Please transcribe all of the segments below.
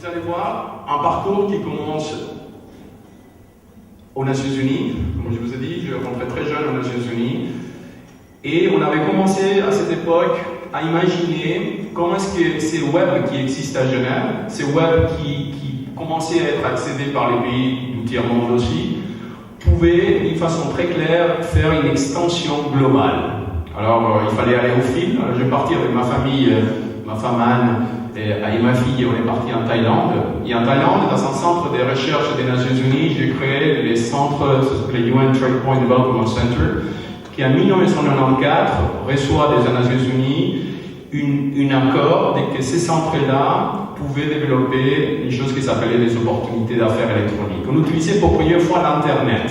Vous allez voir un parcours qui commence aux Nations Unies. Comme je vous ai dit, je rentrais très jeune aux Nations Unies. Et on avait commencé à cette époque à imaginer comment est-ce que ces webs qui existent à Genève, ces webs qui commençaient à être accédés par les pays du tiers-monde aussi, pouvaient d'une façon très claire faire une extension globale. Alors il fallait aller au fil. Alors, je vais partir avec ma famille, ma femme Anne et ma fille, on est parti en Thaïlande. Et en Thaïlande, dans un centre de recherche des Nations Unies, j'ai créé les centres, le UN Trade Point Development Center, qui en 1994 reçoit des Nations Unies un accord dès que ces centres-là pouvaient développer une chose qui s'appelait les opportunités d'affaires électroniques. On utilisait pour la première fois l'Internet.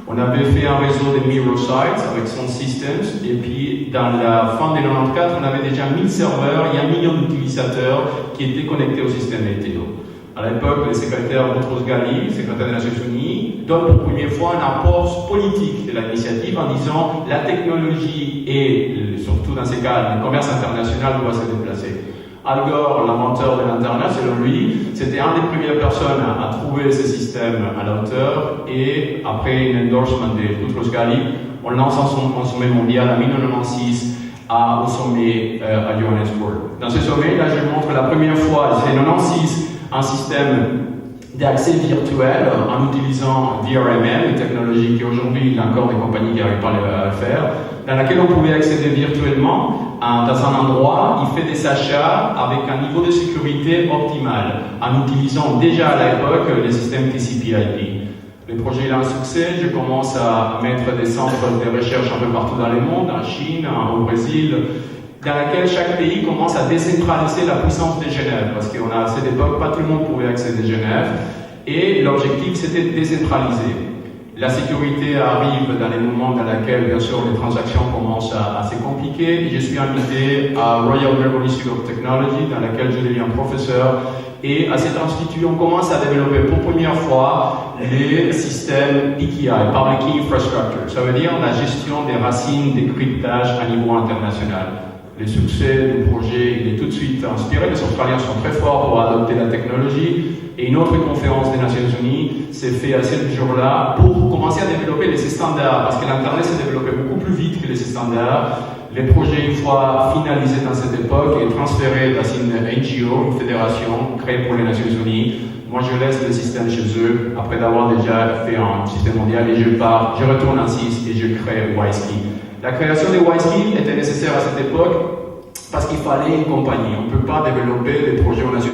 On avait fait un réseau de microsites avec son systems, et puis dans la fin des 94, on avait déjà 1000 serveurs et 1 million d'utilisateurs qui étaient connectés au système ETO. À l'époque, le secrétaire Boutros Ghali, secrétaire des Nations Unies, donne pour la première fois un apport politique de l'initiative en disant la technologie et, surtout dans ces cas, le commerce international doit se déplacer. Al Gore, l'inventeur de l'Internet, selon lui, c'était une des premières personnes à trouver ce système à la hauteur, et après un endorsement de Boutros Ghali, on lance un sommet mondial en 1996 au sommet à Johannesburg. Dans ce sommet, là, je montre la première fois, c'est 1996, un système d'accès virtuel en utilisant VRML, une technologie qui aujourd'hui, il y a encore des compagnies qui n'arrivent pas à le faire, dans laquelle on pouvait accéder virtuellement dans un endroit, il fait des achats avec un niveau de sécurité optimal, en utilisant déjà à l'époque les systèmes TCP/IP. Le projet est un succès, je commence à mettre des centres de recherche un peu partout dans le monde, en Chine, au Brésil, dans laquelle chaque pays commence à décentraliser la puissance de Genève, parce qu'à cette époque, pas tout le monde pouvait accéder à Genève, et l'objectif c'était de décentraliser. La sécurité arrive dans les moments dans lesquels, bien sûr, les transactions commencent à se compliquer. Je suis invité à Royal Melbourne Institute of Technology, dans laquelle je deviens professeur, et à cet institut, on commence à développer pour la première fois les systèmes PKI, Public Key Infrastructure. Ça veut dire la gestion des racines des cryptages à niveau international. Le succès du projet, il est tout de suite inspiré. Les Australiens sont très forts pour adopter la technologie. Et une autre conférence des Nations Unies s'est faite à ce jour-là pour commencer à développer les standards, parce que l'Internet s'est développé beaucoup plus vite que les standards. Les projets, une fois finalisés dans cette époque, et transférés dans une NGO, une fédération créée pour les Nations Unies. Moi, je laisse le système chez eux, après d'avoir déjà fait un système mondial, et je retourne en Suisse et je crée WISeKey. La création de WISeKey était nécessaire à cette époque parce qu'il fallait une compagnie. On ne peut pas développer des projets aux Nations